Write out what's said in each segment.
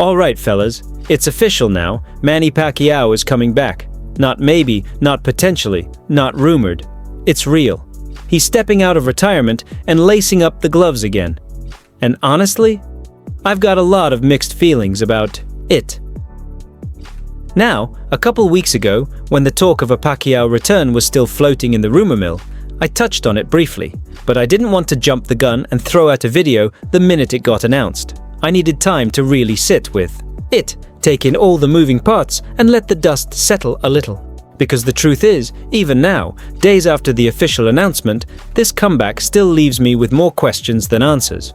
All right, fellas, it's official now. Manny Pacquiao is coming back. Not maybe, not potentially, not rumored. It's real. He's stepping out of retirement and lacing up the gloves again. And honestly, I've got a lot of mixed feelings about it. Now, a couple weeks ago, when the talk of a Pacquiao return was still floating in the rumor mill, I touched on it briefly, but I didn't want to jump the gun and throw out a video the minute it got announced. I needed time to really sit with it, take in all the moving parts, and let the dust settle a little. Because the truth is, even now, days after the official announcement, this comeback still leaves me with more questions than answers.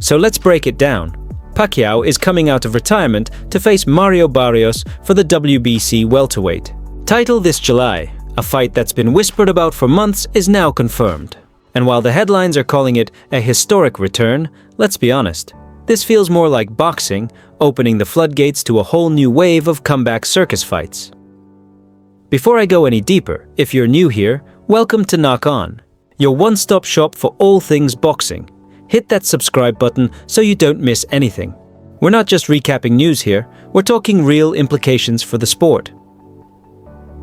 So let's break it down. Pacquiao is coming out of retirement to face Mario Barrios for the WBC welterweight title this July. A fight that's been whispered about for months is now confirmed. And while the headlines are calling it a historic return, let's be honest, this feels more like boxing, opening the floodgates to a whole new wave of comeback circus fights. Before I go any deeper, if you're new here, welcome to Knock On, your one-stop shop for all things boxing. Hit that subscribe button so you don't miss anything. We're not just recapping news here, we're talking real implications for the sport.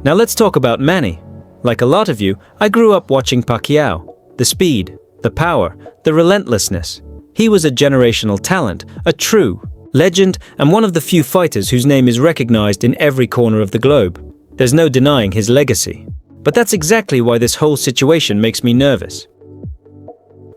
Now let's talk about Manny. Like a lot of you, I grew up watching Pacquiao. The speed, the power, the relentlessness. He was a generational talent, a true legend, and one of the few fighters whose name is recognized in every corner of the globe. There's no denying his legacy. But that's exactly why this whole situation makes me nervous.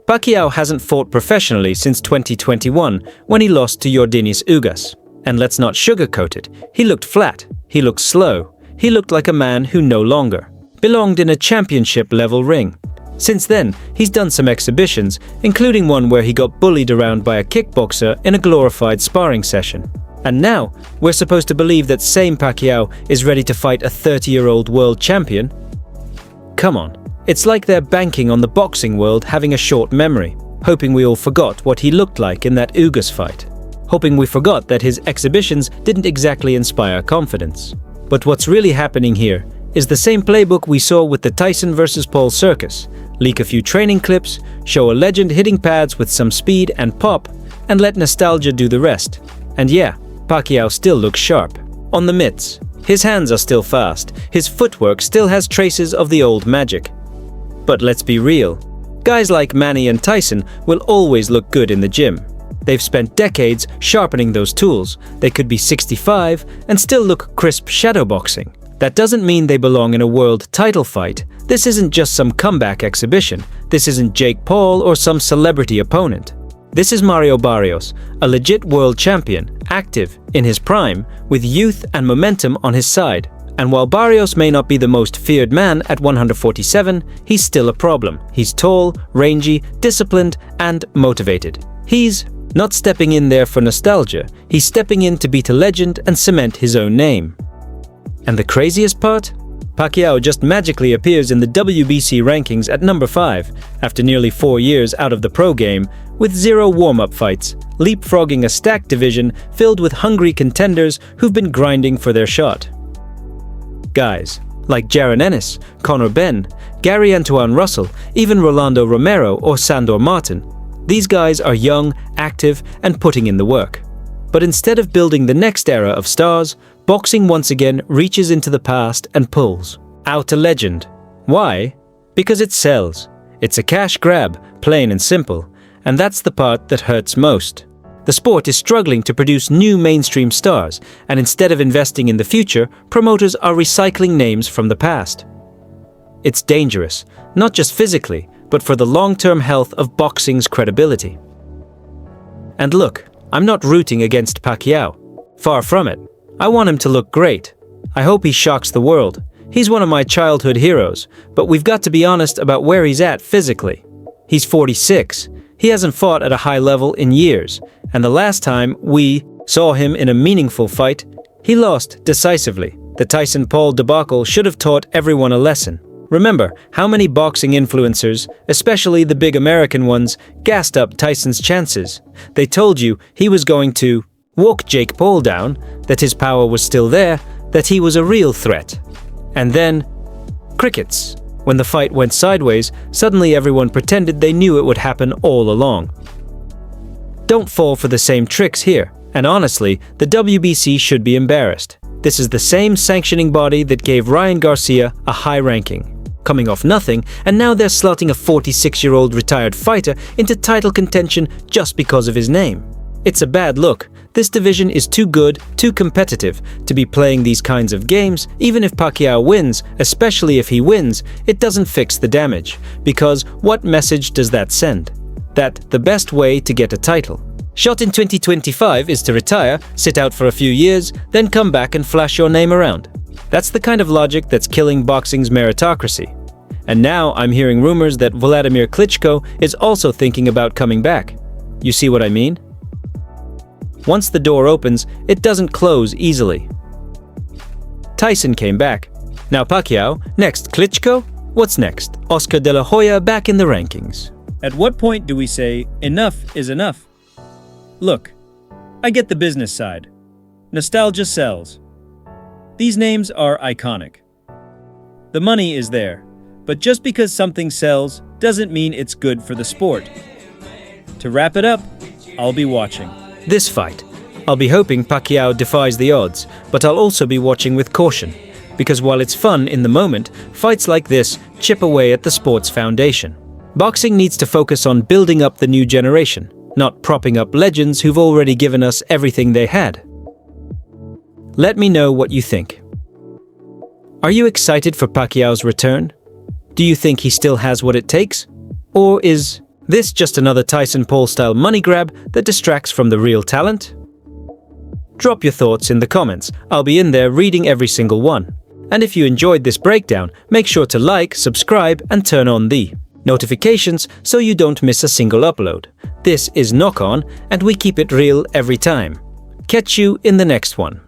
Pacquiao hasn't fought professionally since 2021, when he lost to Yordenis Ugas. And let's not sugarcoat it, he looked flat, he looked slow, he looked like a man who no longer belonged in a championship-level ring. Since then, he's done some exhibitions, including one where he got bullied around by a kickboxer in a glorified sparring session. And now, we're supposed to believe that same Pacquiao is ready to fight a 30-year-old world champion? Come on, it's like they're banking on the boxing world having a short memory, hoping we all forgot what he looked like in that Ugas fight, hoping we forgot that his exhibitions didn't exactly inspire confidence. But what's really happening here is the same playbook we saw with the Tyson vs. Paul circus. Leak a few training clips, show a legend hitting pads with some speed and pop, and let nostalgia do the rest. And yeah, Pacquiao still looks sharp. On the mitts, his hands are still fast, his footwork still has traces of the old magic. But let's be real, guys like Manny and Tyson will always look good in the gym. They've spent decades sharpening those tools. They could be 65 and still look crisp shadowboxing. That doesn't mean they belong in a world title fight. This isn't just some comeback exhibition. This isn't Jake Paul or some celebrity opponent. This is Mario Barrios, a legit world champion, active, in his prime, with youth and momentum on his side. And while Barrios may not be the most feared man at 147, he's still a problem. He's tall, rangy, disciplined, and motivated. He's not stepping in there for nostalgia. He's stepping in to beat a legend and cement his own name. And the craziest part? Pacquiao just magically appears in the WBC rankings at number 5 after nearly 4 years out of the pro game, with 0 warm-up fights, leapfrogging a stacked division filled with hungry contenders who've been grinding for their shot. Guys like Jaron Ennis, Conor Benn, Gary Antoine Russell, even Rolando Romero or Sandor Martin. These guys are young, active, and putting in the work. But instead of building the next era of stars, boxing once again reaches into the past and pulls out a legend. Why? Because it sells. It's a cash grab, plain and simple. And that's the part that hurts most. The sport is struggling to produce new mainstream stars, and instead of investing in the future, promoters are recycling names from the past. It's dangerous, not just physically, but for the long-term health of boxing's credibility. And look, I'm not rooting against Pacquiao. Far from it. I want him to look great. I hope he shocks the world. He's one of my childhood heroes, but we've got to be honest about where he's at physically. He's 46. He hasn't fought at a high level in years, and the last time we saw him in a meaningful fight, he lost decisively. The Tyson-Paul debacle should have taught everyone a lesson. Remember how many boxing influencers, especially the big American ones, gassed up Tyson's chances. They told you he was going to walk Jake Paul down, that his power was still there, that he was a real threat. And then, crickets. When the fight went sideways, suddenly everyone pretended they knew it would happen all along. Don't fall for the same tricks here. And honestly, the WBC should be embarrassed. This is the same sanctioning body that gave Ryan Garcia a high ranking. Coming off nothing, and now they're slotting a 46-year-old retired fighter into title contention just because of his name. It's a bad look. This division is too good, too competitive to be playing these kinds of games. Even if Pacquiao wins, especially if he wins, it doesn't fix the damage. Because what message does that send? That the best way to get a title shot in 2025 is to retire, sit out for a few years, then come back and flash your name around. That's the kind of logic that's killing boxing's meritocracy. And now I'm hearing rumors that Vladimir Klitschko is also thinking about coming back. You see what I mean? Once the door opens, it doesn't close easily. Tyson came back. Now Pacquiao, next Klitschko? What's next? Oscar de la Hoya back in the rankings. At what point do we say, enough is enough? Look, I get the business side. Nostalgia sells. These names are iconic. The money is there, but just because something sells doesn't mean it's good for the sport. To wrap it up, I'll be watching this fight. I'll be hoping Pacquiao defies the odds, but I'll also be watching with caution. Because while it's fun in the moment, fights like this chip away at the sport's foundation. Boxing needs to focus on building up the new generation, not propping up legends who've already given us everything they had. Let me know what you think. Are you excited for Pacquiao's return? Do you think he still has what it takes? Or is this just another Tyson Paul-style money grab that distracts from the real talent? Drop your thoughts in the comments. I'll be in there reading every single one. And if you enjoyed this breakdown, make sure to like, subscribe, and turn on the notifications so you don't miss a single upload. This is Knock On, and we keep it real every time. Catch you in the next one.